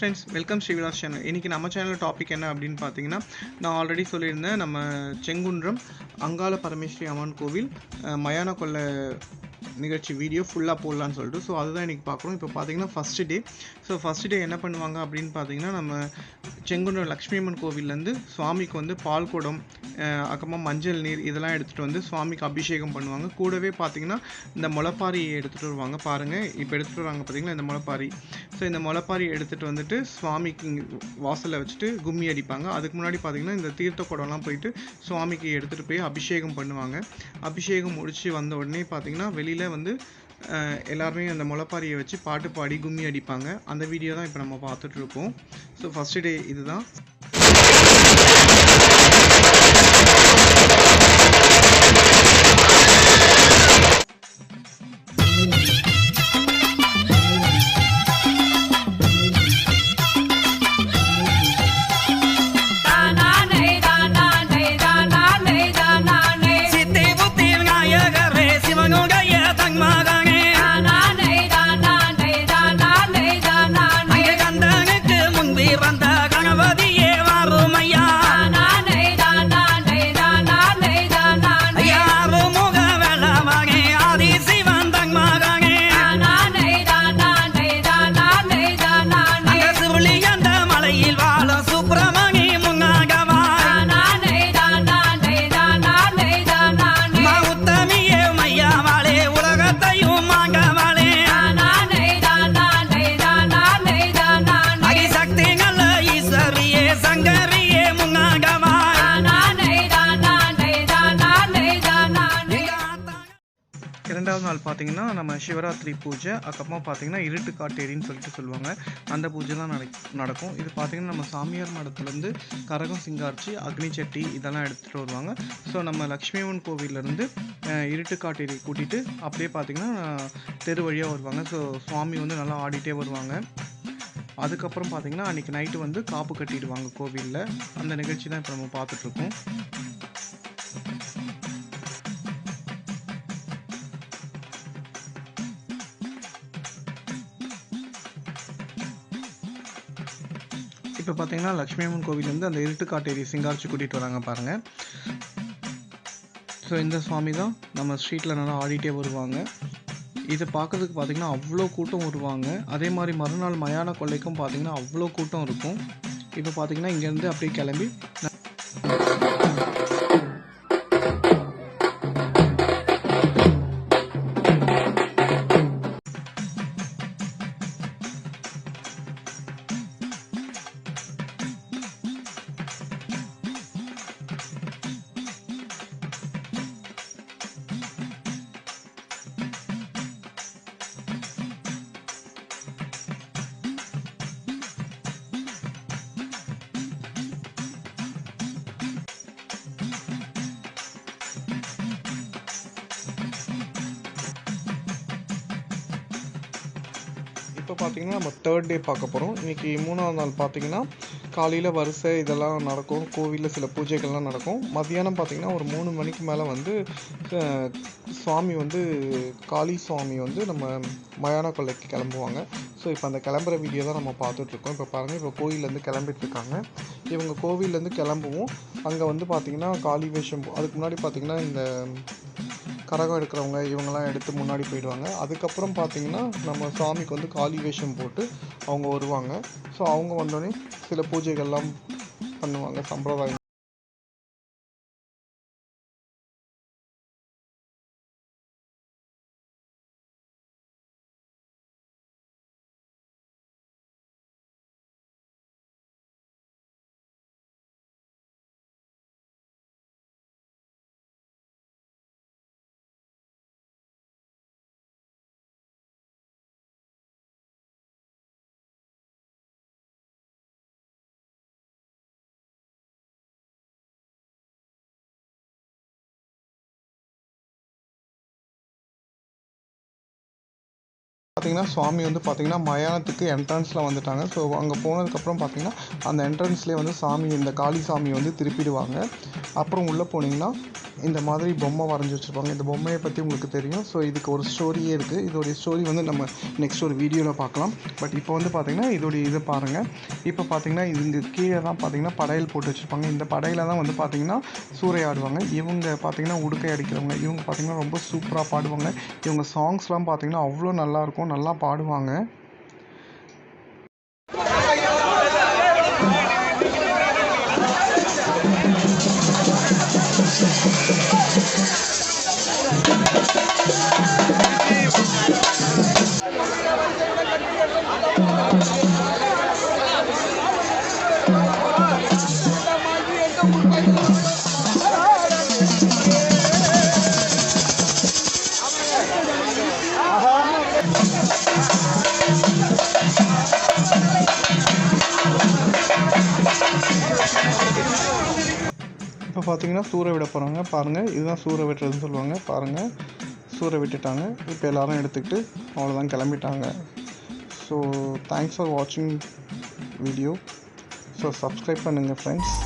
Friends, welcome ஸ்ரீவிலாஸ் channel. இன்றைக்கி நம்ம channel topic என்ன அப்படின்னு பார்த்தீங்கன்னா, நான் ஆல்ரெடி சொல்லியிருந்தேன், நம்ம செங்குன்றம் அங்காள பரமேஸ்வரி அம்மன் கோவில் மயான கொள்ளை நிகழ்ச்சி வீடியோ ஃபுல்லாக போடலான்னு சொல்லிட்டு. ஸோ அதுதான் இன்றைக்கி பார்க்குறோம். இப்போ பார்த்தீங்கன்னா first day. So first day என்ன பண்ணுவாங்க அப்படின்னு பார்த்தீங்கன்னா, நம்ம செங்குன்றம் லக்ஷ்மி அம்மன் கோவில்லேருந்து சுவாமிக்கு வந்து பால் குடம், அப்புறமா மஞ்சள் நீர் இதெல்லாம் எடுத்துகிட்டு வந்து சுவாமிக்கு அபிஷேகம் பண்ணுவாங்க. கூடவே பார்த்தீங்கன்னா இந்த முளைப்பாரி எடுத்துகிட்டு வருவாங்க. பாருங்கள், இப்போ எடுத்துகிட்டு வராங்க பார்த்தீங்களா இந்த முளைப்பாரி. ஸோ இந்த முளைப்பாரி எடுத்துகிட்டு வந்துட்டு சுவாமிக்கு வாசலில் வச்சுட்டு கும்மி அடிப்பாங்க. அதுக்கு முன்னாடி பார்த்தீங்கன்னா இந்த தீர்த்த குடம்லாம் போயிட்டு சுவாமிக்கு எடுத்துகிட்டு போய் அபிஷேகம் பண்ணுவாங்க. அபிஷேகம் முடித்து வந்த உடனே பார்த்தீங்கன்னா வெளியில் வந்து எல்லாருமே அந்த முளைப்பாரியை வச்சு பாட்டு பாடி கும்மி அடிப்பாங்க. அந்த வீடியோ தான் இப்போ நம்ம பார்த்துட்ருக்கோம். ஸோ ஃபஸ்ட்டு டே இதுதான். இரண்டாவது நாள் பார்த்தீங்கன்னா நம்ம சிவராத்திரி பூஜை, அதுக்கப்புறமா பார்த்தீங்கன்னா இருட்டு காட்டேரின்னு சொல்லிட்டு சொல்லுவாங்க. அந்த பூஜை தான் நடக்கும். இது பார்த்தீங்கன்னா நம்ம சாமியார் மடத்துலேருந்து கரகம் சிங்காரிச்சி அக்னி சட்டி இதெல்லாம் எடுத்துகிட்டு வருவாங்க. ஸோ நம்ம லக்ஷ்மி அம்மன் கோவிலேருந்து இருட்டு காட்டேரி கூட்டிகிட்டு அப்படியே பார்த்தீங்கன்னா தெரு வழியாக வருவாங்க. ஸோ சுவாமி வந்து நல்லா ஆடிட்டே வருவாங்க. அதுக்கப்புறம் பார்த்தீங்கன்னா அன்றைக்கி நைட்டு வந்து காப்பு கட்டிடுவாங்க கோவிலில். அந்த நிகழ்ச்சி தான் இப்போ நம்ம பார்த்துட்ருக்கோம். இப்போ பார்த்தீங்கன்னா லக்ஷ்மி அம்மன் கோவிலேருந்து அந்த இருட்டு காட்டேரி சிங்காரிச்சு கூட்டிகிட்டு வராங்க பாருங்கள். ஸோ இந்த சுவாமி தான் நம்ம ஸ்ட்ரீட்டில் நல்லா ஆடிட்டே வருவாங்க. இதை பார்க்கறதுக்கு பார்த்தீங்கன்னா அவ்வளோ கூட்டம் வருவாங்க. அதே மாதிரி மறுநாள் மயான கொள்ளைக்கும் பார்த்தீங்கன்னா அவ்வளோ கூட்டம் இருக்கும். இப்போ பார்த்தீங்கன்னா இங்கேருந்து அப்படியே கிளம்பி இப்போ பார்த்தீங்கன்னா நம்ம தேர்ட் டே பார்க்க போகிறோம். இன்றைக்கி மூணாவது நாள் பார்த்தீங்கன்னா காலையில் வரிசை இதெல்லாம் நடக்கும். கோவிலில் சில பூஜைகள்லாம் நடக்கும். மத்தியானம் பார்த்திங்கன்னா ஒரு 3 மணிக்கு மேலே வந்து சுவாமி வந்து காளி சுவாமி வந்து நம்ம மயான கொள்ளைக்கு கிளம்புவாங்க. ஸோ இப்போ அந்த கிளம்புற வீடியோ தான் நம்ம பார்த்துட்ருக்கோம். இப்போ பாருங்கள், இப்போ கோவிலேருந்து கிளம்பிட்டுருக்காங்க. இவங்க கோவிலேருந்து கிளம்புவோம். அங்கே வந்து பார்த்திங்கன்னா காளி வேஷம், அதுக்கு முன்னாடி பார்த்திங்கன்னா இந்த கரகம் எடுக்கிறவங்க இவங்கெல்லாம் எடுத்து முன்னாடி போயிடுவாங்க. அதுக்கப்புறம் பார்த்திங்கன்னா நம்ம சாமிக்கு வந்து காளி வேஷம் போட்டு அவங்க வருவாங்க. ஸோ அவங்க வந்தோடனே சில பூஜைகள்லாம் பண்ணுவாங்க சம்பிரதாயம். பார்த்திங்கன்னா சுவாமி வந்து பார்த்திங்கன்னா மயானத்துக்கு என்ட்ரன்ஸில் வந்துட்டாங்க. ஸோ அங்கே போனதுக்கப்புறம் பார்த்திங்கன்னா அந்த என்ட்ரன்ஸ்லேயே வந்து சாமி, இந்த காளி சாமி வந்து திருப்பிடுவாங்க. அப்புறம் உள்ளே போனீங்கன்னா இந்த மாதிரி பொம்மை வரைஞ்சி வச்சுருப்பாங்க. இந்த பொம்மையை பற்றி உங்களுக்கு தெரியும். ஸோ இதுக்கு ஒரு ஸ்டோரியே இருக்குது. இதோடைய ஸ்டோரி வந்து நம்ம நெக்ஸ்ட் ஒரு வீடியோவில் பார்க்கலாம். பட் இப்போ வந்து பார்த்திங்கன்னா இதோடைய இது பாருங்கள். இப்போ பார்த்திங்கன்னா இங்கே கீழே தான் பார்த்திங்கன்னா படையல் போட்டு வச்சுருப்பாங்க. இந்த படையில தான் வந்து பார்த்திங்கன்னா சூறையாடுவாங்க. இவங்க பார்த்திங்கன்னா உடுக்கை அடிக்கிறவங்க. இவங்க பார்த்திங்கன்னா ரொம்ப சூப்பராக பாடுவாங்க. இவங்க சாங்ஸ்லாம் பார்த்திங்கன்னா அவ்வளோ நல்லாயிருக்கும், நல்லா பாடுவாங்க. இப்போ பார்த்தீங்கன்னா சூறை விட போகிறாங்க. பாருங்கள், இதுதான் சூறை வெட்டுறதுன்னு சொல்லுவாங்க. பாருங்கள், சூறை விட்டுட்டாங்க. இப்போ எல்லோரும் எடுத்துக்கிட்டு அவ்வளோதான் கிளம்பிட்டாங்க. ஸோ தேங்க்ஸ் ஃபார் வாட்சிங் வீடியோ. ஸோ சப்ஸ்கிரைப் பண்ணுங்கள் ஃப்ரெண்ட்ஸ்.